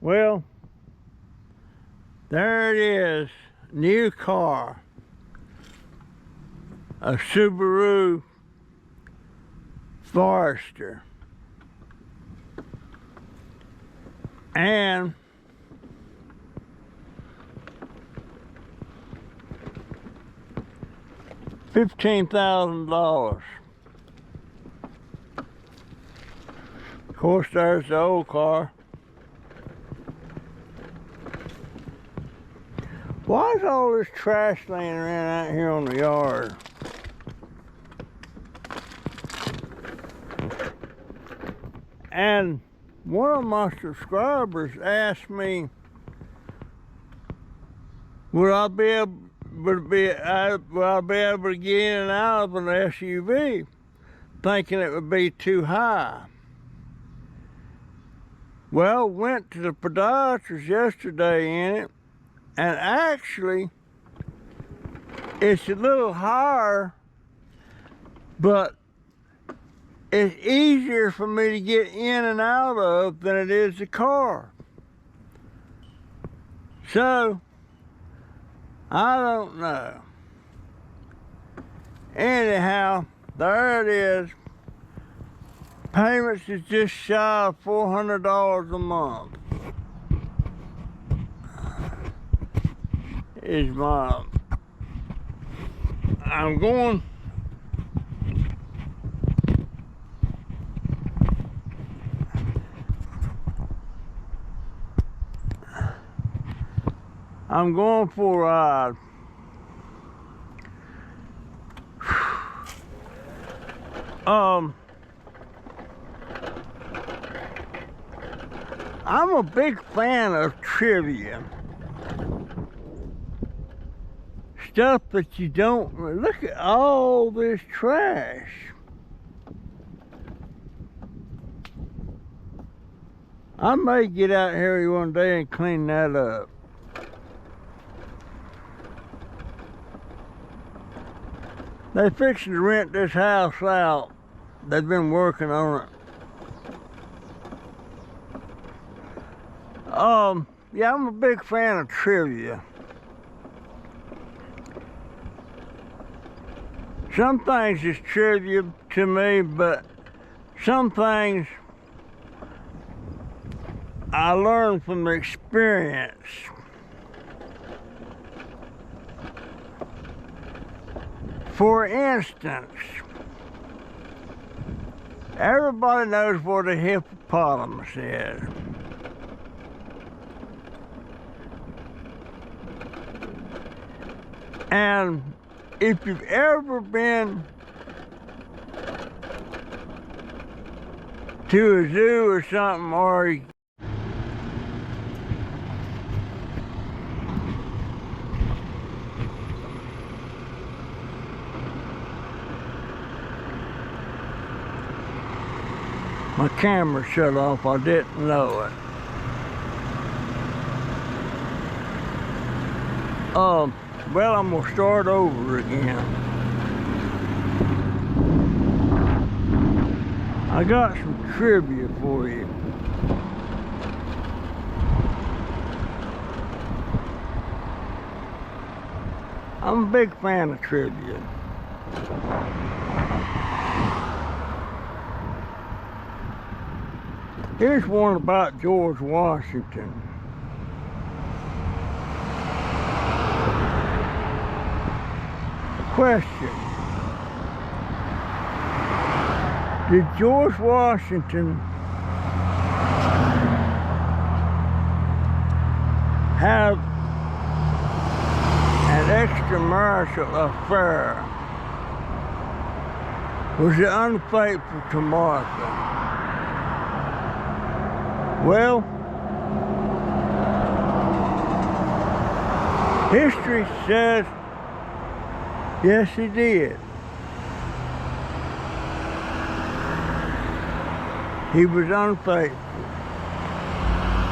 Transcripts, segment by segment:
Well, there it is, new car, a Subaru Forester, and $15,000. Of course, there's the old car. Why is all this trash laying around out here on the yard? And one of my subscribers asked me, would I be able to get in and out of an SUV, thinking it would be too high. Well, went to the podiatrist yesterday in it, and actually it's a little higher, but it's easier for me to get in and out of than it is the car. So I don't know. Anyhow, there it is. Payments is just shy of $400 a month. I'm going for a ride. I'm a big fan of trivia. Stuff that you don't, look at all this trash. I may get out here one day and clean that up. They're fixing to rent this house out. They've been working on it. Yeah, I'm a big fan of trivia. Some things is trivia to me, but some things I learned from experience. For instance, everybody knows what a hippopotamus is. And if you've ever been to a zoo or something, or my camera shut off, I didn't know it. Well, I'm gonna start over again. I got some trivia for you. I'm a big fan of trivia. Here's one about George Washington. Question: did George Washington have an extramarital affair? Was he unfaithful to Martha? Well, history says yes, he did. He was unfaithful.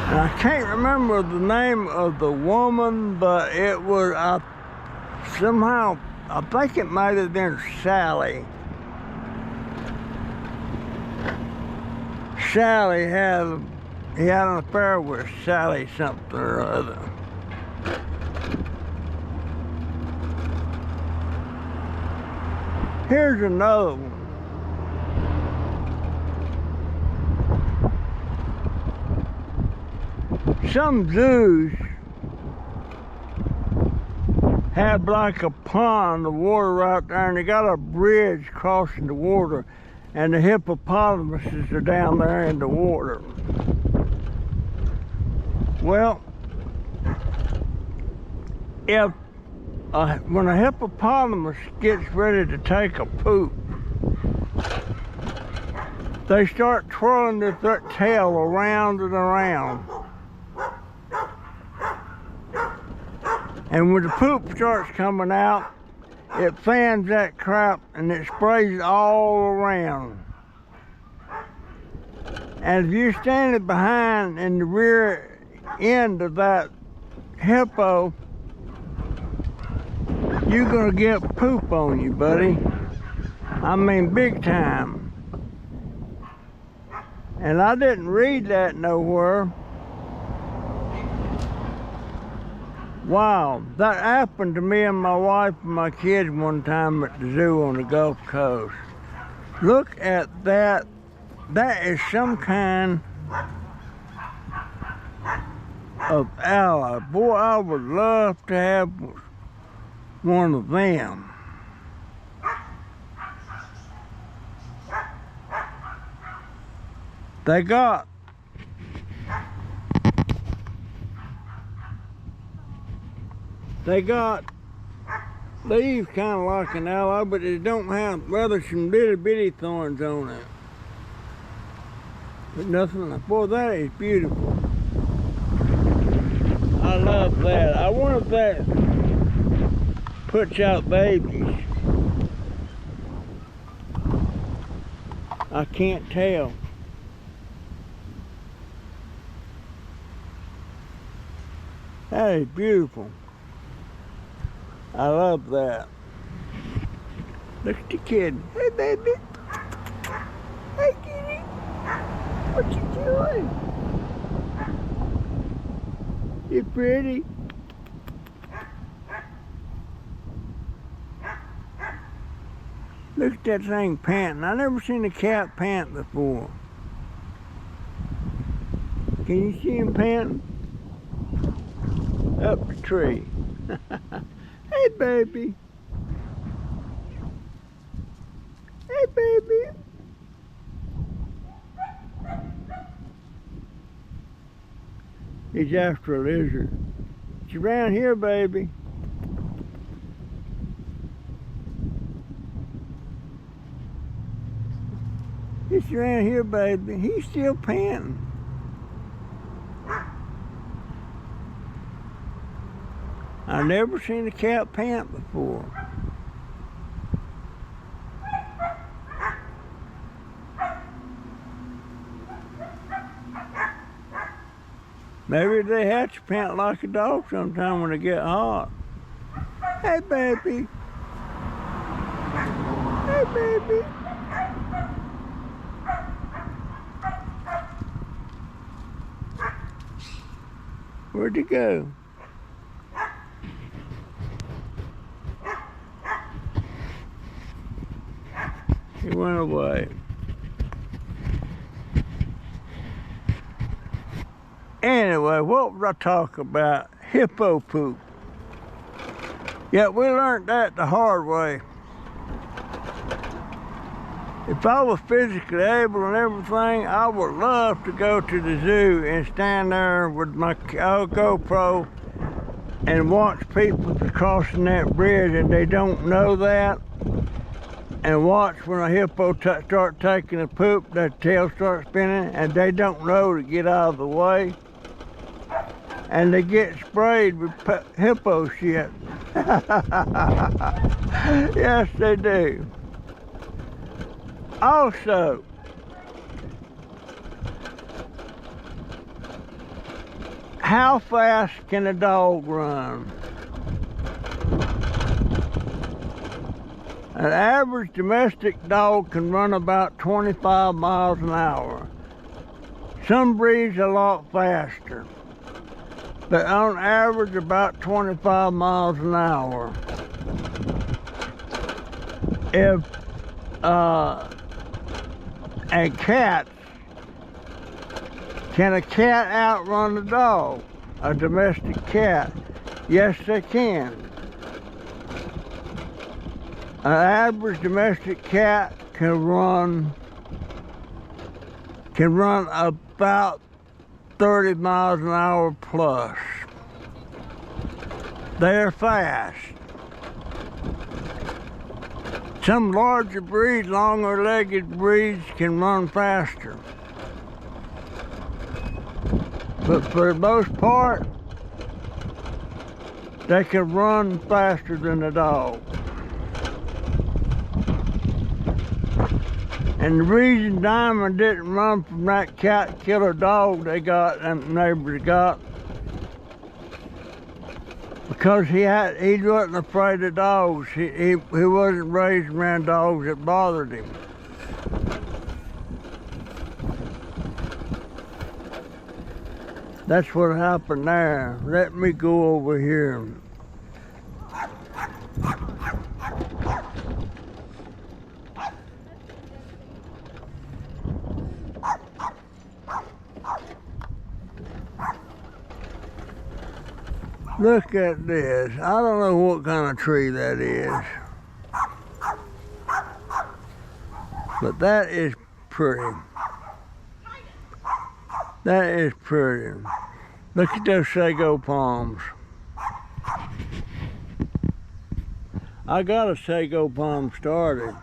And I can't remember the name of the woman, but it was, I think it might have been Sally. Sally had he had an affair with Sally something or other. Here's another one. Some zoos have like a pond of water right there, and they got a bridge crossing the water, and the hippopotamuses are down there in the water. Well, if when a hippopotamus gets ready to take a poop, they start twirling their tail around and around. And when the poop starts coming out, it fans that crap and it sprays all around. And if you're standing behind in the rear end of that hippo, you're gonna get poop on you, buddy. I mean, big time. And I didn't read that nowhere. Wow, that happened to me and my wife and my kids one time at the zoo on the Gulf Coast. Look at that. That is some kind of ally. Boy, I would love to have one of them. They got leaves kind of like an aloe, but they don't have, rather, some little bitty thorns on it. But nothing like, boy, that is beautiful. I love that. I wonder if that puts out babies. I can't tell. That is beautiful. I love that. Look at the kid. Hey, baby. Hey, kitty. What you doing? You pretty? Look at that thing panting. I never seen a cat pant before. Can you see him panting? Up the tree. Hey, baby. Hey, baby. He's after a lizard. It's around here, baby. It's around here, baby. He's still panting. I've never seen a cat pant before. Maybe they have to pant like a dog sometime when they get hot. Hey, baby. Hey, baby. Where'd he go? He went away. Anyway, what was I talking about? Hippo poop. Yeah, we learned that the hard way. If I was physically able and everything, I would love to go to the zoo and stand there with my GoPro and watch people crossing that bridge and they don't know that. And watch when a hippo start taking a poop, their tail starts spinning, and they don't know to get out of the way. And they get sprayed with hippo shit. Yes, they do. Also, how fast can a dog run? An average domestic dog can run about 25 miles an hour. Some breeds a lot faster, but on average about 25 miles an hour. If and cats, can a cat outrun a dog? A domestic cat? Yes, they can. An average domestic cat can run about 30 miles an hour plus. They're fast. Some larger breeds, longer-legged breeds, can run faster. But for the most part, they can run faster than the dog. And the reason Diamond didn't run from that cat killer dog they got, them neighbors got, because he wasn't afraid of dogs. He wasn't raised around dogs that bothered him. That's what happened there. Let me go over here. Look at this. I don't know what kind of tree that is, but that is pretty. That is pretty. Look at those sago palms. I got a sago palm started,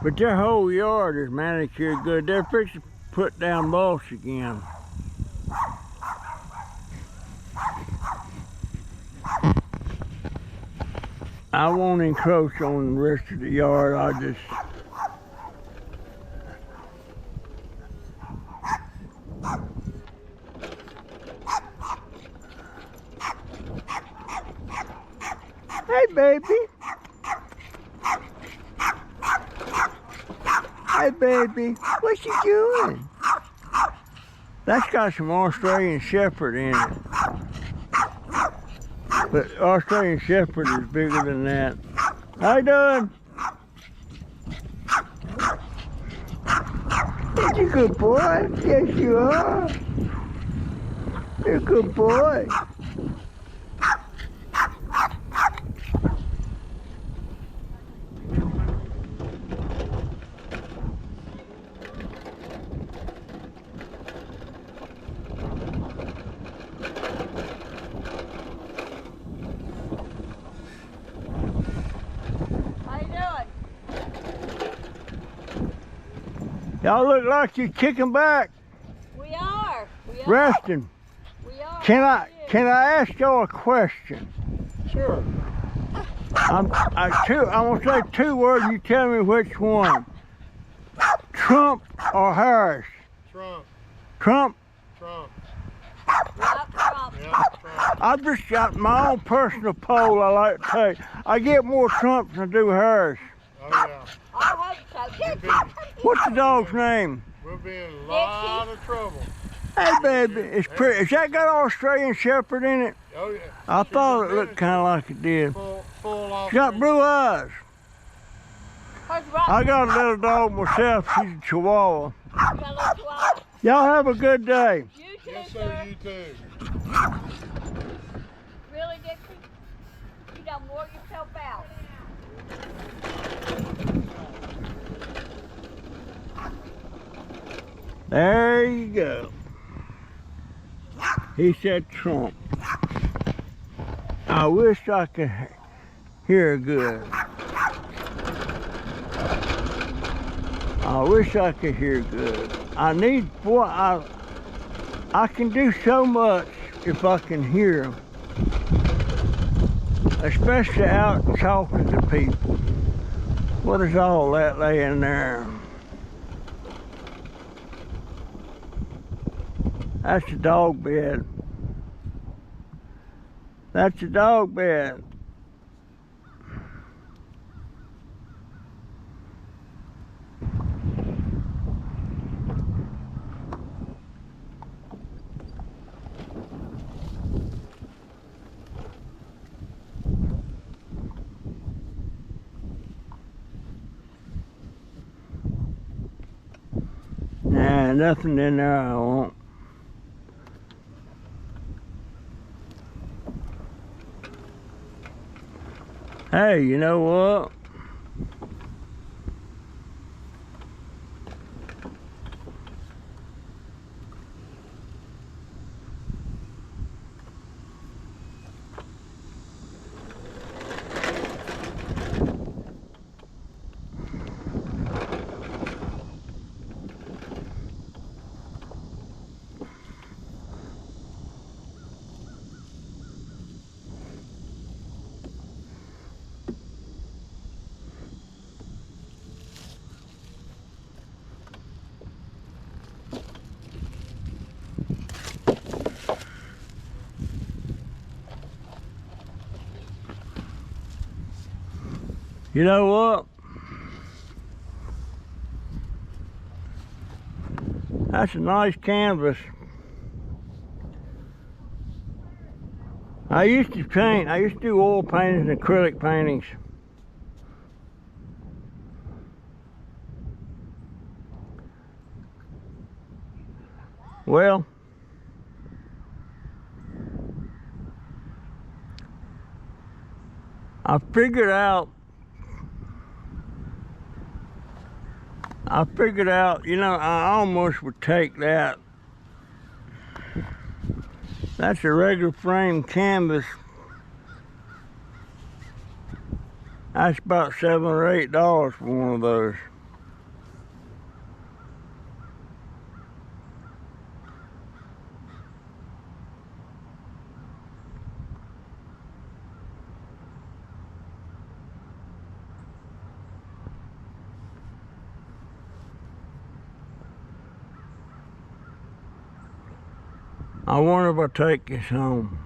but their whole yard is manicured good. They're fixing to put down mulch again. I won't encroach on the rest of the yard. I just Hey, baby. Hey, baby. What you doing? That's got some Australian Shepherd in it. But Australian Shepherd is bigger than that. How you doing? You're a good boy. Yes, you are. You're a good boy. Y'all look like you're kicking back. We are. Resting. We are. Can I ask y'all a question? Sure. I'm gonna say two words. You tell me which one. Trump or Harris? Trump. Trump. Trump. Trump. Yeah, Trump. I've just got my own personal poll. I like to take. I get more Trump than I do Harris. Oh yeah. I hope so. What's the dog's name? We'll be in a lot of trouble. Hey, baby, it's pretty. Has that got Australian Shepherd in it? Oh yeah. I thought it looked kind of like it did. Full off. It's got blue eyes. Where's Rob? I got a little dog myself. She's a Chihuahua. You got a little chihuahua? Y'all have a good day. You too, Yes, sir. sir. You too. Really, Dixie? You done wore yourself out. There you go. He said Trump. I wish I could hear good. I wish I could hear good. I can do so much if I can hear them. Especially out talking to people. What is all that laying there? That's a dog bed. That's a dog bed. And nothing in there I won't. Hey, you know what? You know what? That's a nice canvas. I used to paint. I used to do oil paintings and acrylic paintings. Well, I figured out, you know, I almost would take that. That's a regular frame canvas. That's about $7 or $8 for one of those. I wonder if I take this home.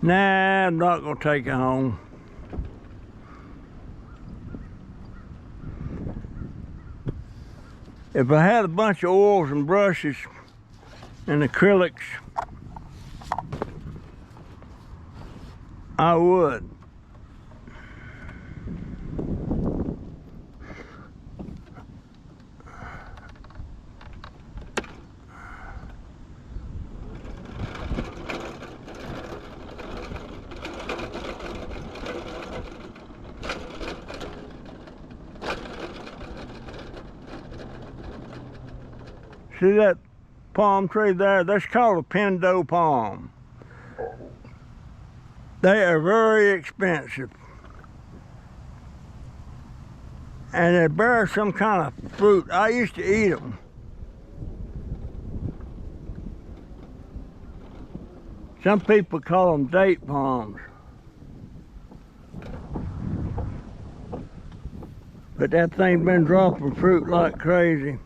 Nah, I'm not gonna take it home. If I had a bunch of oils and brushes and acrylics, I would. See that palm tree there? That's called a Pendo palm. They are very expensive. And they bear some kind of fruit. I used to eat them. Some people call them date palms. But that thing's been dropping fruit like crazy.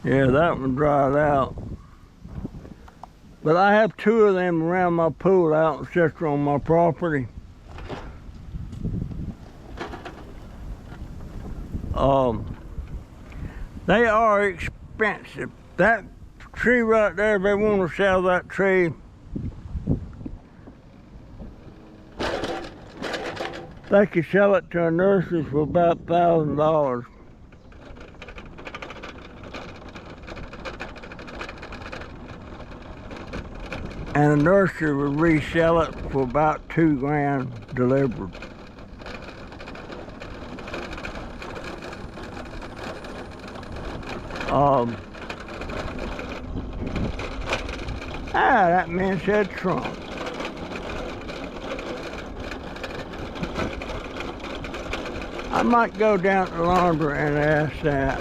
Yeah, that one dried out. But I have two of them around my pool out in Central on my property. They are expensive. That tree right there, if they want to sell that tree, they could sell it to a nursery for about $1,000. And a nursery would resell it for about $2 grand delivered. That man said Trump. I might go down to the laundry and ask that.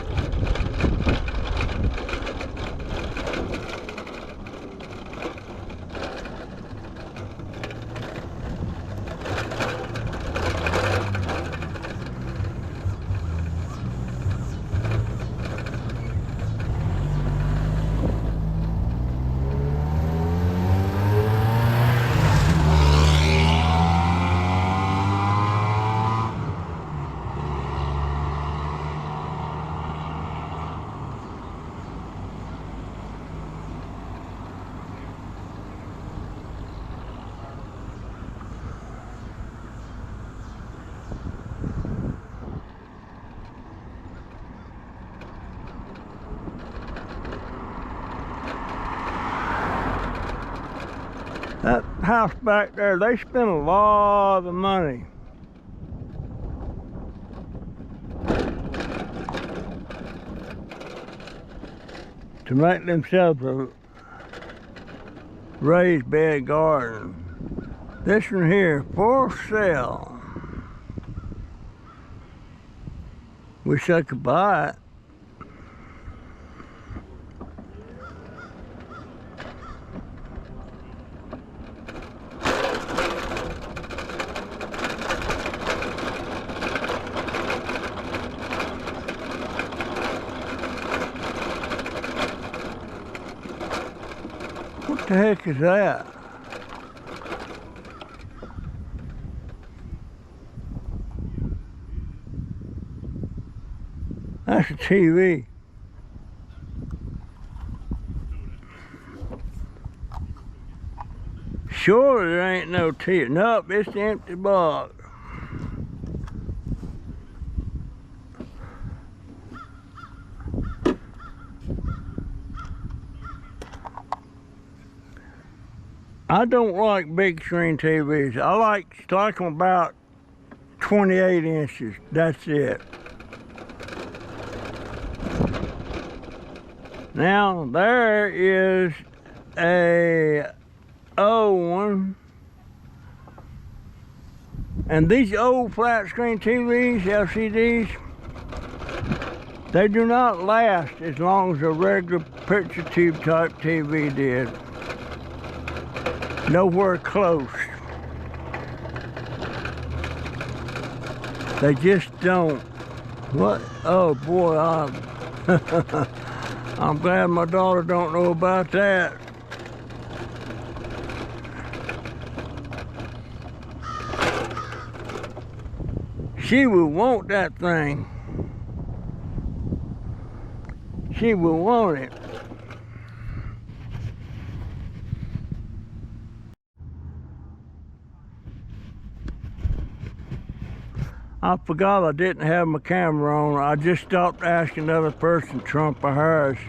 That house back there, they spent a lot of money to make themselves a raised bed garden. This one here, for sale. Wish I could buy it. What the heck is that? That's a TV. Sure, there ain't no TV. Nope, it's the empty box. I don't like big screen TVs. I like them about 28 inches. That's it. Now there is a old one, and these old flat screen TVs, LCDs, they do not last as long as a regular picture tube type TV did. Nowhere close. They just don't. What? Oh boy, I'm glad my daughter don't know about that. She will want that thing. She will want it. I forgot I didn't have my camera on. I just stopped asking the other person, Trump or Harris.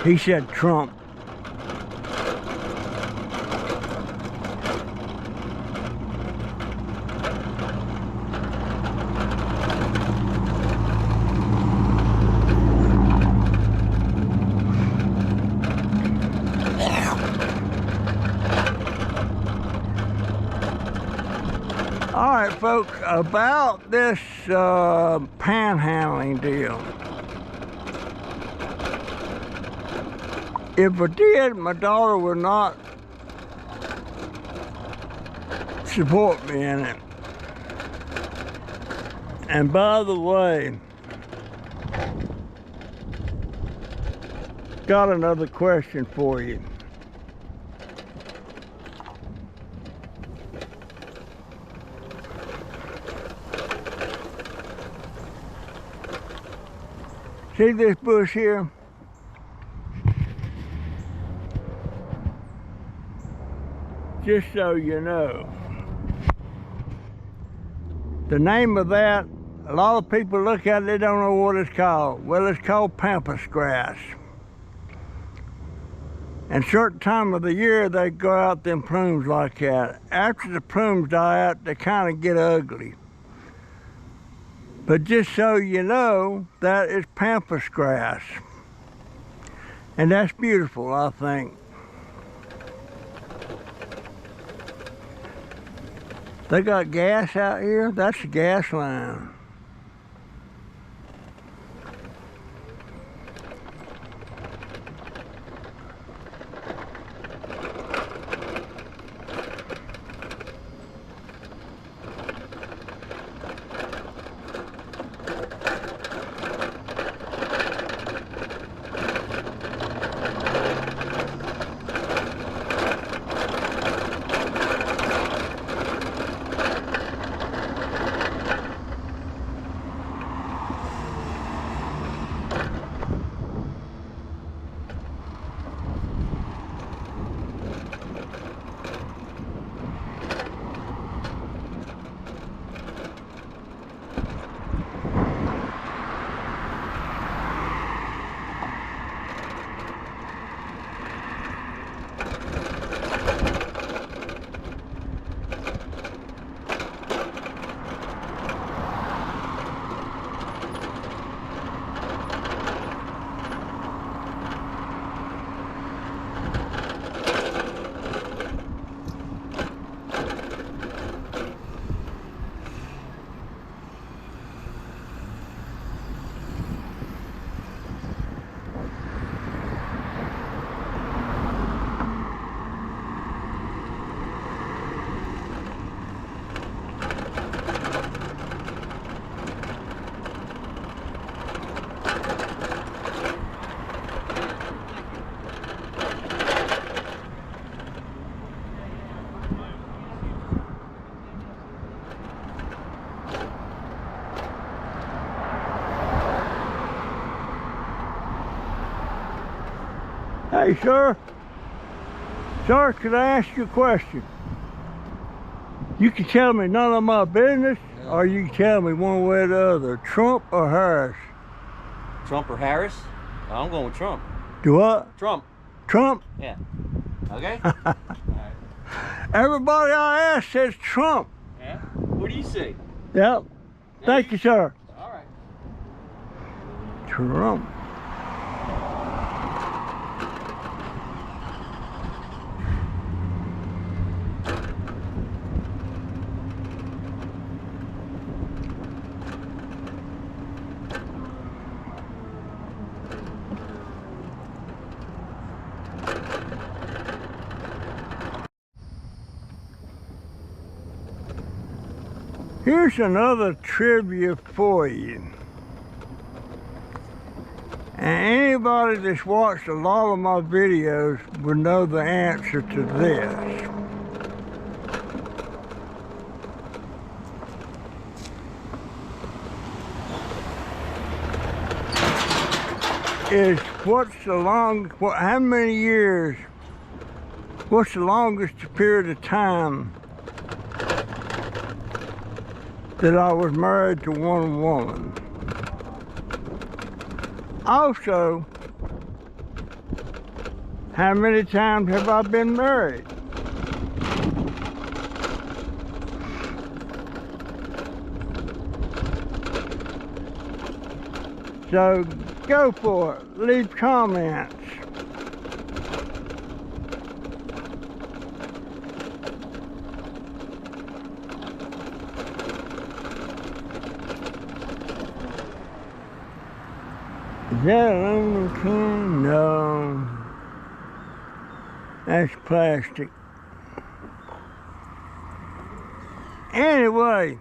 He said Trump. All right, folks, about this panhandling deal. If I did, my daughter would not support me in it. And by the way, got another question for you. See this bush here? Just so you know, the name of that, a lot of people look at it, they don't know what it's called. Well, it's called pampas grass. And certain time of the year, they grow out them plumes like that. After the plumes die out, they kind of get ugly. But just so you know, that is pampas grass. And that's beautiful, I think. They got gas out here. That's a gas line. Hey, sir. Sir, could I ask you a question? You can tell me none of my business, or you can tell me one way or the other. Trump or Harris? Trump or Harris? I'm going with Trump. Do what? Trump. Trump? Yeah. Okay? Everybody I asked says Trump. Yeah? What do you say? Yep. Thank you, sir. All right. Trump. Here's another trivia for you. And anybody that's watched a lot of my videos would know the answer to this. Is what's the how many years, what's the longest period of time that I was married to one woman? Also, how many times have I been married? So go for it, leave comments. Is that aluminum can? No. That's plastic. Anyway,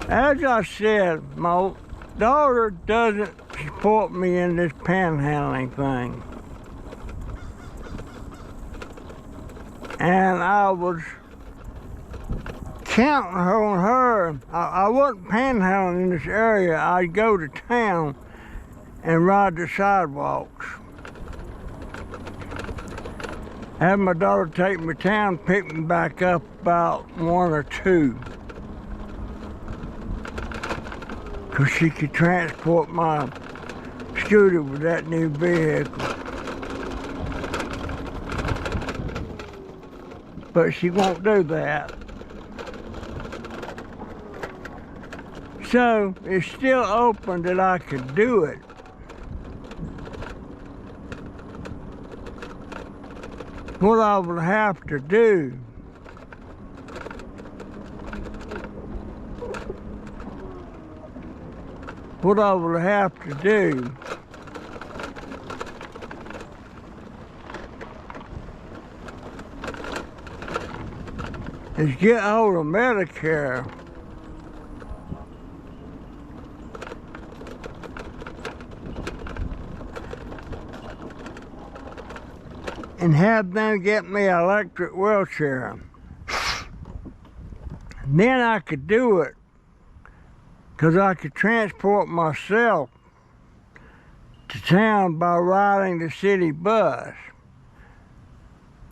as I said, my daughter doesn't support me in this panhandling thing. And I was counting on her. I wasn't panhandling in this area. I'd go to town and ride the sidewalks. Have my daughter take me to town, pick me back up about 1 or 2. Because she could transport my scooter with that new vehicle. But she won't do that. So it's still open that I could do it. What I would have to do is get hold of Medicare and have them get me an electric wheelchair. And then I could do it, because I could transport myself to town by riding the city bus.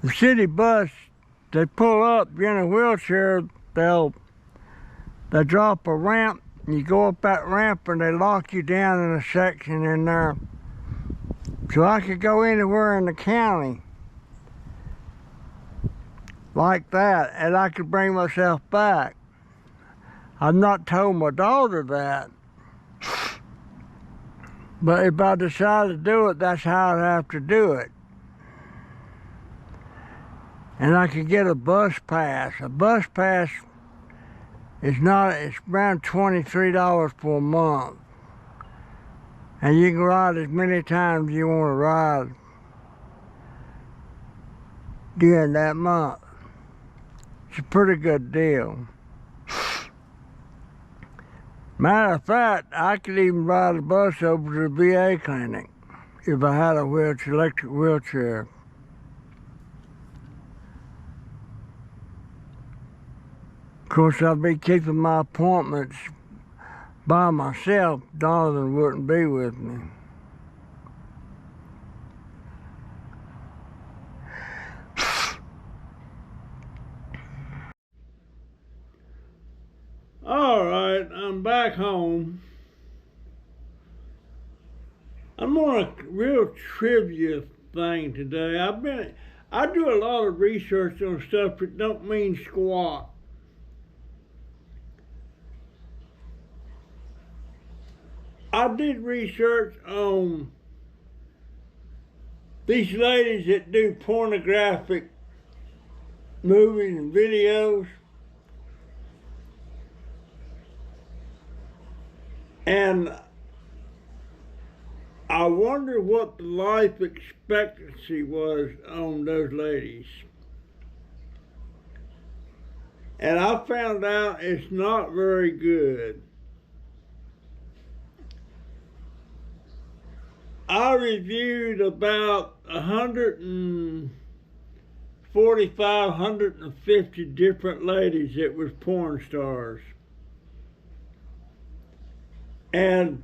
The city bus, they pull up, you're in a wheelchair, they drop a ramp, and you go up that ramp and they lock you down in a section in there. So I could go anywhere in the county like that, and I could bring myself back. I've not told my daughter that, but if I decide to do it, that's how I'd have to do it. And I could get a bus pass. A bus pass is it's around $23 for a month. And you can ride as many times as you want to ride during that month. It's a pretty good deal. Matter of fact, I could even ride a bus over to the VA clinic if I had a electric wheelchair. Of course, I'd be keeping my appointments by myself. Donovan wouldn't be with me. back home, I'm on a real trivia thing today. I do a lot of research on stuff that don't mean squat. I did research on these ladies that do pornographic movies and videos. And I wonder what the life expectancy was on those ladies. And I found out it's not very good. I reviewed about 145, 150 different ladies that was porn stars. And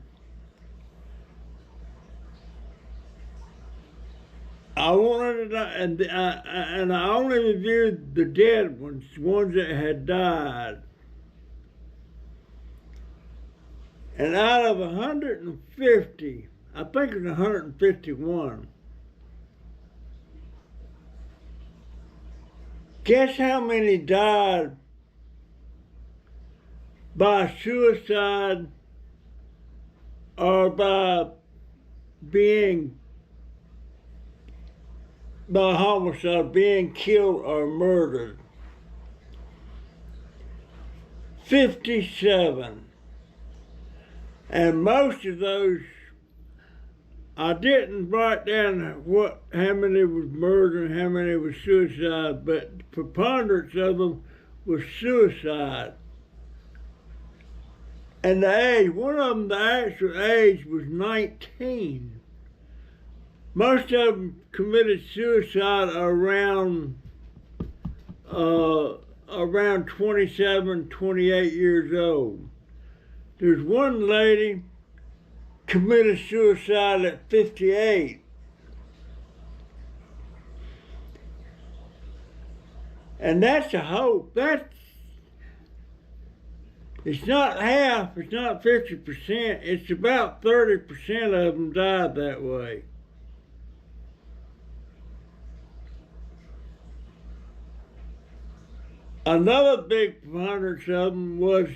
I wanted to, and I only reviewed the dead ones, ones that had died. And out of 150, I think it was 151. Guess how many died by suicide or by homicide, being killed or murdered? 57. And most of those, I didn't write down how many was murder and how many was suicide, but the preponderance of them was suicide. And the age, one of them, the actual age was 19. Most of them committed suicide around 27, 28 years old. There's one lady committed suicide at 58. And that's a hope. It's not half, it's not 50%, it's about 30% of them died that way. Another big preponderance of them was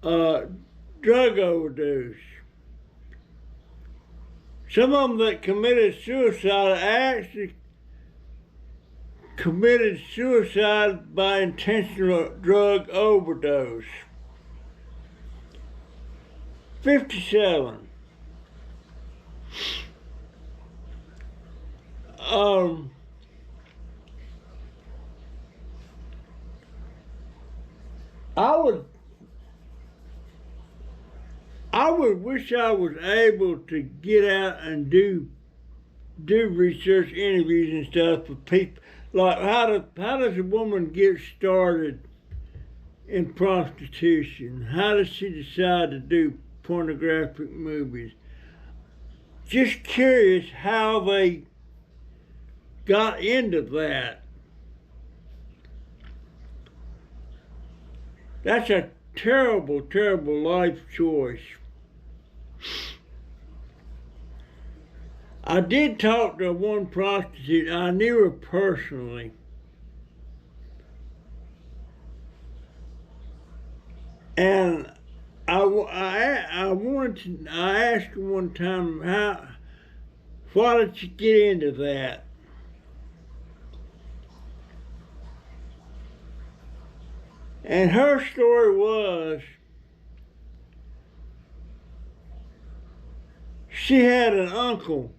drug overdose. Some of them that committed suicide actually committed suicide by intentional drug overdose. 57. I would wish I was able to get out and do research interviews and stuff for people. Like how does a woman get started in prostitution? How does she decide to do pornographic movies? Just curious how they got into that. That's a terrible, terrible life choice. I did talk to one prostitute. I knew her personally. And I asked her one time, why did you get into that? And her story was, she had an uncle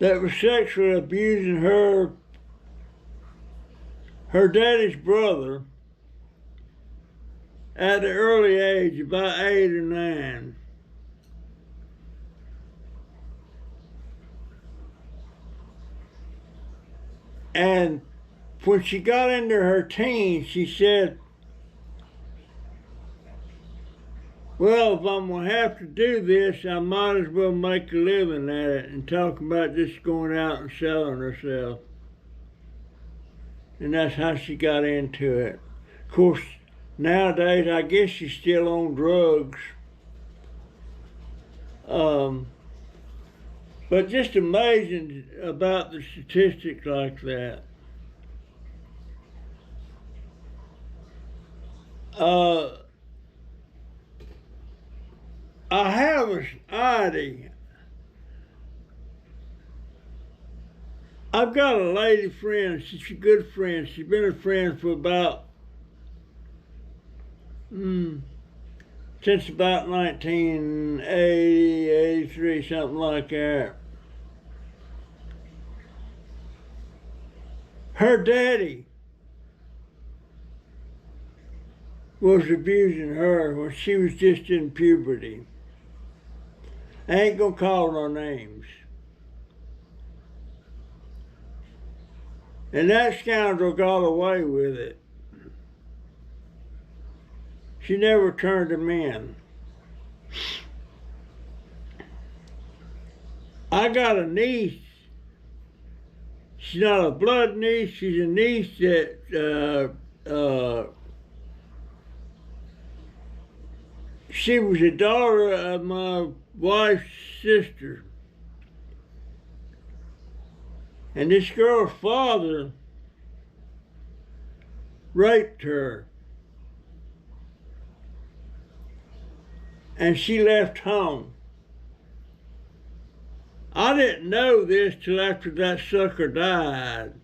that was sexually abusing her daddy's brother at the early age, about 8 or 9. And when she got into her teens, she said, well, if I'm going to have to do this, I might as well make a living at it, and talk about just going out and selling herself. And that's how she got into it. Of course, Nowadays, I guess she's still on drugs. But just amazing about the statistics like that. I have a idea. I've got a lady friend. She's a good friend. She's been a friend for about since about 1980, 83, something like that. Her daddy was abusing her when she was just in puberty. I ain't gonna call no names. And that scoundrel got away with it. She never turned him in. I got a niece. She's not a blood niece. She's a niece that she was a daughter of my wife's sister. And this girl's father raped her. And she left home. I didn't know this till after that sucker died.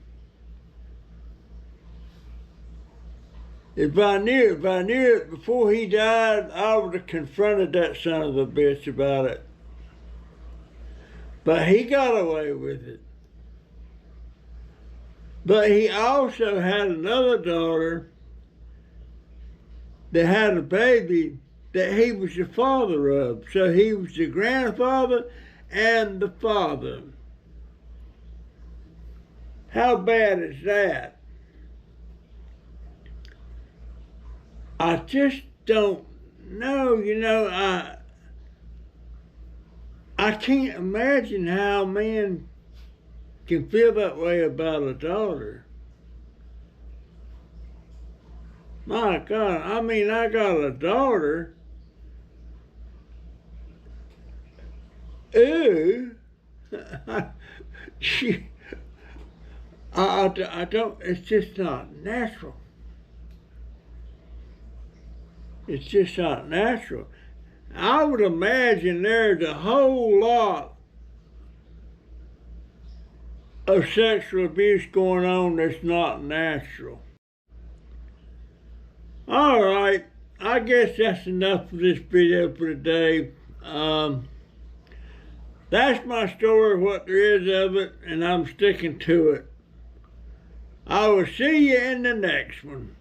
If I knew it before he died, I would have confronted that son of a bitch about it. But he got away with it. But he also had another daughter that had a baby that he was the father of. So he was the grandfather and the father. How bad is that? I just don't know, I can't imagine how men can feel that way about a daughter. My God, I mean, I got a daughter. Ooh. I don't, it's just not natural. It's just not natural. I would imagine there's a whole lot of sexual abuse going on that's not natural. All right, I guess that's enough for this video for today. That's my story, what there is of it, and I'm sticking to it. I will see you in the next one.